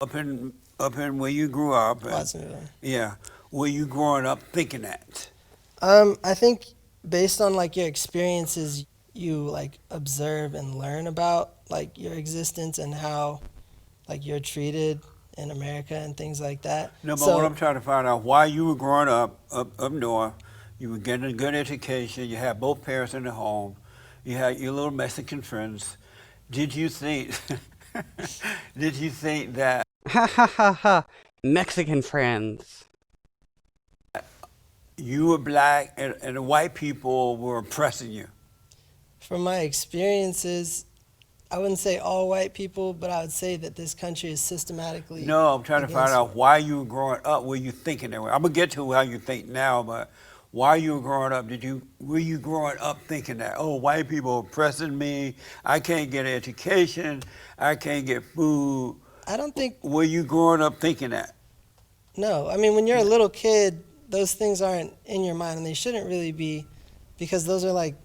Up in where you grew up, and Watsonville. yeah, were you growing up thinking that? I think based on like your experiences, you like observe and learn about like your existence and how like you're treated in America and things like that. No, but what So I'm trying to find out why you were growing up north, you were getting a good education, you had both parents in the home, you had your little Mexican friends. Did you think did you think that Ha ha ha ha. Mexican friends. you were black and the white people were oppressing you? from my experiences, I wouldn't say all white people, but I would say that this country is systematically No, I'm trying to find against. out why you were growing up. Were you thinking that way? I'm gonna get to how you think now, but why you were growing up? Were you growing up thinking that white people are oppressing me? I can't get an education. I can't get food. I don't think Were you growing up thinking that? no. I mean, when you're a little kid, those things aren't in your mind, and they shouldn't really be, because those are like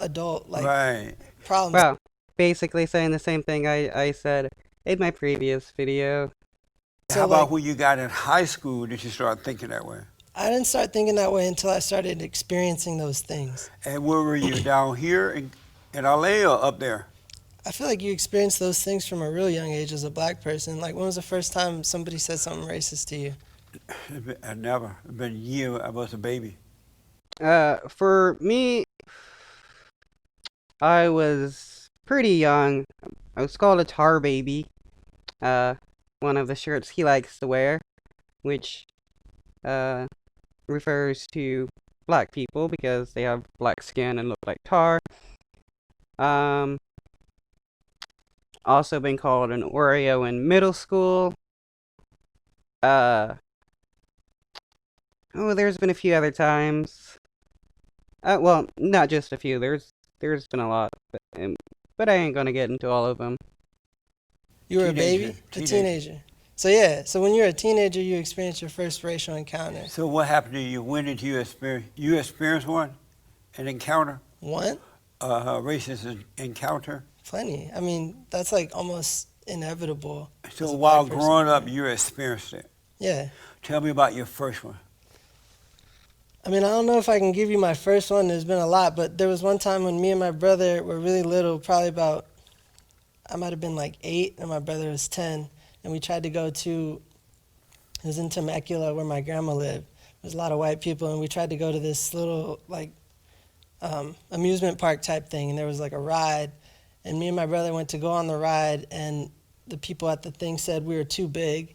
adult like Right. problems. Well, basically saying the same thing I said in my previous video. How So about like when you got in high school? Did you start thinking that way? I didn't start thinking that way until I started experiencing those things. And where were you down here in LA or up there? I feel like you experience those things from a real young age as a black person. Like when was the first time somebody said something racist to you? I never. It's been years. I was a baby. For me, I was pretty young. I was called a tar baby. Uh, one of the shirts he likes to wear, which uh refers to black people because they have black skin and look like tar. Um, also been called an Oreo in middle school. Uh, oh, there's been a few other times. Well, not just a few. There's been a lot, but I ain't gonna get into all of them. You were a Teenager. baby, a Teenager. teenager. So yeah, so when you're a teenager, you experience your first racial encounter. So what happened to you? When did you experience? You experienced one, an encounter, One, a racist encounter. plenty. I mean, that's like almost inevitable So as a while black person. growing up, you experienced it. Yeah. Tell me about your first one. I mean, I don't know if I can give you my first one. There's been a lot, but there was one time when me and my brother were really little, probably about, I might have been like 8 and my brother was 10, and we tried to go to, it was in Temecula where my grandma lived. There's a lot of white people, and we tried to go to this little like amusement park type thing, and there was like a ride, and me and my brother went to go on the ride, and the people at the thing said we were too big,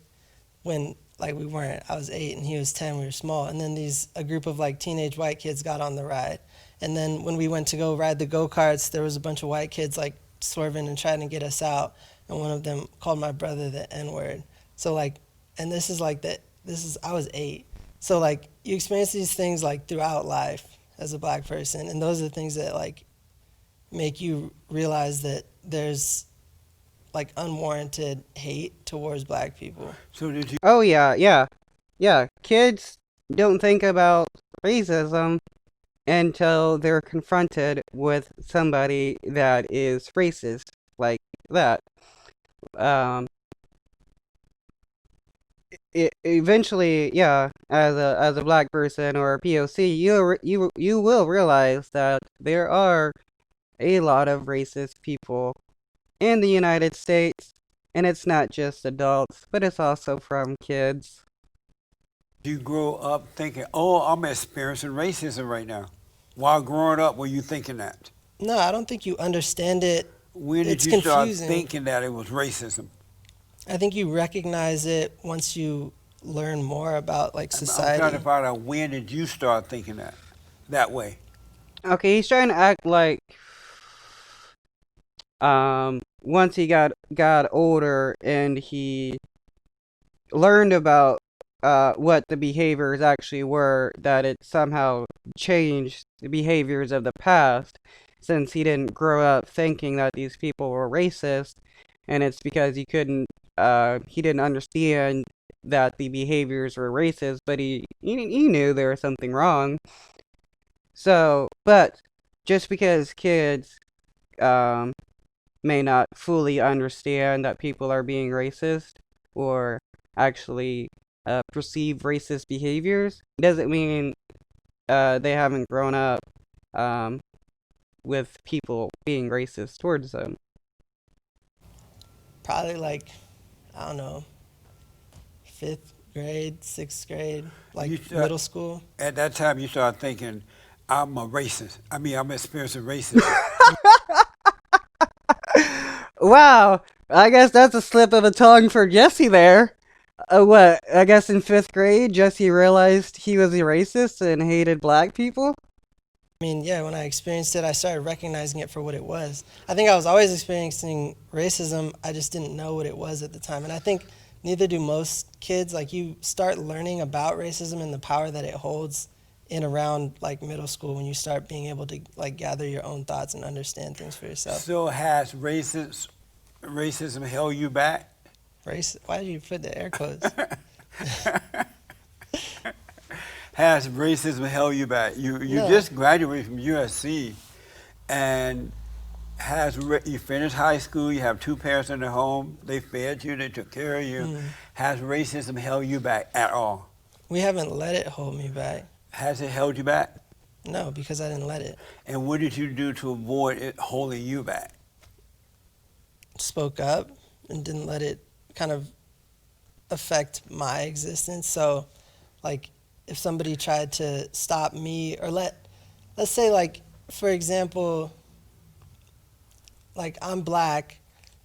when like we weren't. I was 8 and he was 10. We were small, and then a group of like teenage white kids got on the ride, and then when we went to go ride the go-karts, there was a bunch of white kids like swerving and trying to get us out, and one of them called my brother the N-word. So like, and this is like that. This is I was 8, so like you experience these things like throughout life as a black person, and those are the things that like make you realize that there's like unwarranted hate towards black people. So did you? Oh yeah. Kids don't think about racism until they're confronted with somebody that is racist like that. Um, eventually, yeah, as a black person or a POC, you will realize that there are a lot of racist people in the United States, and it's not just adults, but it's also from kids. You grow up thinking, "Oh, I'm experiencing racism right now." While growing up, were you thinking that? No, I don't think you understand it. When did It's you start confusing. thinking that it was racism? I think you recognize it once you learn more about like I'm trying to society. find out when did you start thinking that way? Okay, he's trying to act like once he got older and he learned about what the behaviors actually were, that it somehow changed the behaviors of the past, since he didn't grow up thinking that these people were racist, and it's because he didn't understand that the behaviors were racist, but he knew there was something wrong. So, but just because kids um may not fully understand that people are being racist, or actually perceive racist behaviors, doesn't mean they haven't grown up um, with people being racist towards them. Probably like, I don't know, 5th grade, 6th grade, like You start, middle school. at that time, you start thinking, I'm a racist. I mean, I'm experiencing racism. Wow, I guess that's a slip of the tongue for Jesse there. What? I guess in 5th grade, Jesse realized he was a racist and hated black people? I mean, yeah, when I experienced it, I started recognizing it for what it was. I think I was always experiencing racism. I just didn't know what it was at the time. And I think neither do most kids. Like, you start learning about racism and the power that it holds in around like middle school, when you start being able to like gather your own thoughts and understand things for yourself. So has racism held you back? Race? Why did you put the air quotes? Has racism held you back? You No. just graduated from USC, and you finished high school? You have two parents in the home. They fed you. They took care of you. Has racism held you back at all? We haven't let it hold me back. Has it held you back? No, because I didn't let it. And what did you do to avoid it holding you back? Spoke up and didn't let it kind of affect my existence. So, like, if somebody tried to stop me, or let's say, like, for example, like, I'm black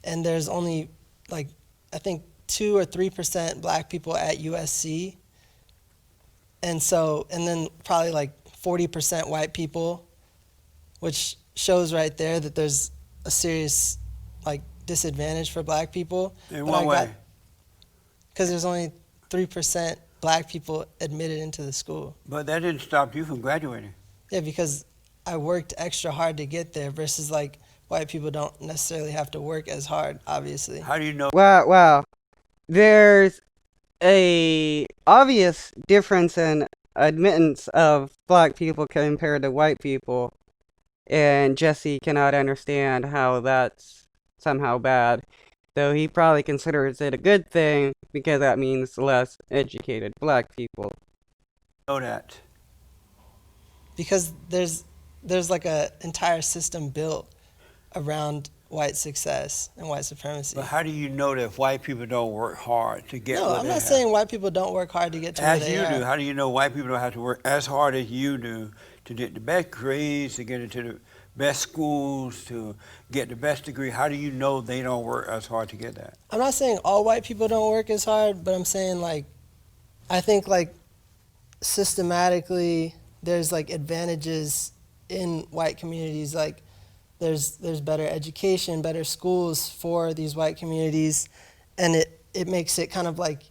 and there's only like, I think 2 or 3% black people at USC, and then probably like 40% white people, which shows right there that there's a serious like disadvantage for black people. In what way? Because there's only 3% black people admitted into the school. But that didn't stop you from graduating. Yeah, because I worked extra hard to get there, versus like white people don't necessarily have to work as hard, obviously. How do you know? Wow. There's a obvious difference in admittance of black people compared to white people, and Jesse cannot understand how that's somehow bad, though he probably considers it a good thing because that means less educated black people. Know that? Because there's like a entire system built around white success and white supremacy. But how do you know that white people don't work hard to get No, what I'm they not have? saying white people don't work hard to get to where As they you are. do, how do you know white people don't have to work as hard as you do to get the best grades, to get into the best schools, to get the best degree? How do you know they don't work as hard to get that? I'm not saying all white people don't work as hard, but I'm saying, like, I think, like, systematically there's like advantages in white communities. Like, there's better education, better schools for these white communities, and it makes it kind of like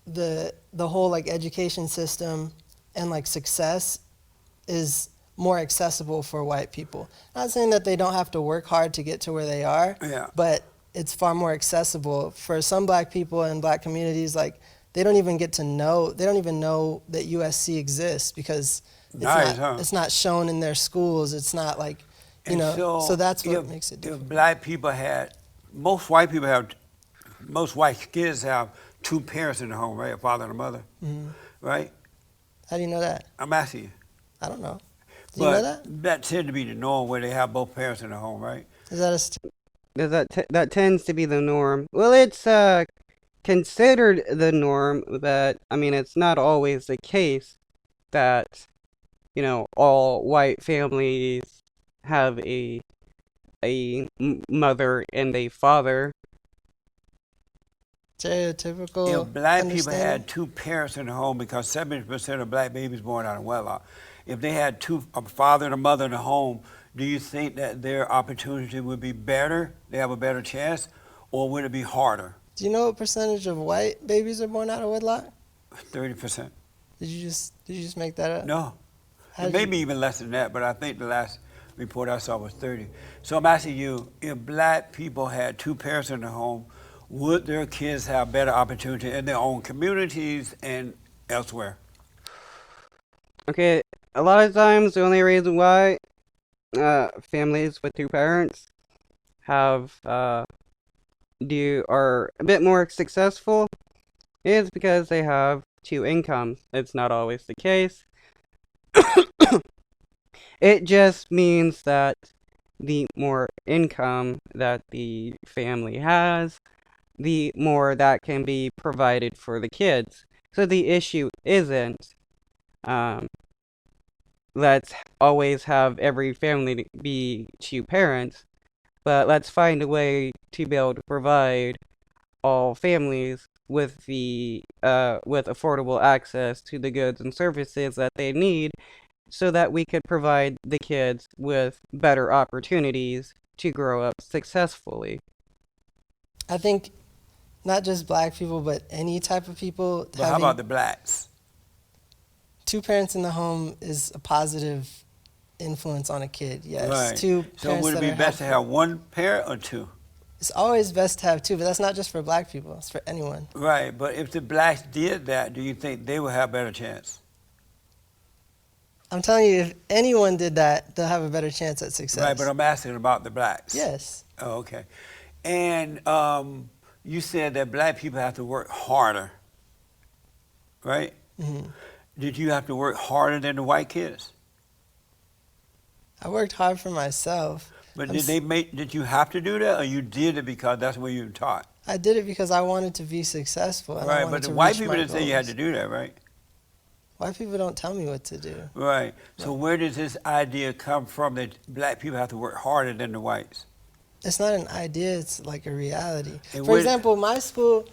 the whole like education system and like success is more accessible for white people. Not saying that they don't have to work hard to get to where they are, Yeah. but it's far more accessible for some black people in black communities. Like, they don't even know that USC exists because it's not shown in their schools. It's not like, so that's what makes it different. If black people most white kids have two parents in the home, right? A father and a mother, right? How do you know that? I'm asking you. I don't know. Do you know that? That tends to be the norm where they have both parents in the home, right? Is that That tends to be the norm. Well, it's considered the norm, but I mean, it's not always the case that, all white families have a mother and a father. stereotypical? If black people understanding? had two parents in the home, because 70% of black babies born out of wedlock, if they had a father and a mother in the home, do you think that their opportunity would be better? They have a better chance, or would it be harder? Do you know what percentage of white babies are born out of wedlock? 30%. Did you just make that up? No. How did Maybe even less than that, but I think the last report I saw was 30. So I'm asking you, if black people had two parents in the home, would their kids have better opportunity in their own communities and elsewhere? Okay, a lot of times the only reason why families with two parents have are a bit more successful is because they have two incomes. It's not always the case. It just means that the more income that the family has, the more that can be provided for the kids. So the issue isn't, um, let's always have every family be two parents, but let's find a way to be able to provide all families with with affordable access to the goods and services that they need so that we could provide the kids with better opportunities to grow up successfully. I think not just black people, but any type of people But how having about the blacks? two parents in the home is a positive influence on a kid. Yes, Right. two So parents would it that be are best to helpful. have one parent or two? It's always best to have two, but that's not just for black people. It's for anyone. Right. But if the blacks did that, do you think they would have a better chance? I'm telling you, if anyone did that, they'll have a better chance at success. Right. But I'm asking about the blacks. Yes. Oh, okay. And you said that black people have to work harder, right? Hmm. Did you have to work harder than the white kids? I worked hard for myself. But I'm did s- they make? Did you have to do that, or you did it because that's what you were taught? I did it because I wanted to be successful and I Right. wanted But the to white reach people my didn't say you had to goals. do that, right? White people don't tell me what to do. Right. So No. where does this idea come from that black people have to work harder than the whites? It's not an idea, it's like a reality. And For where- example, my school,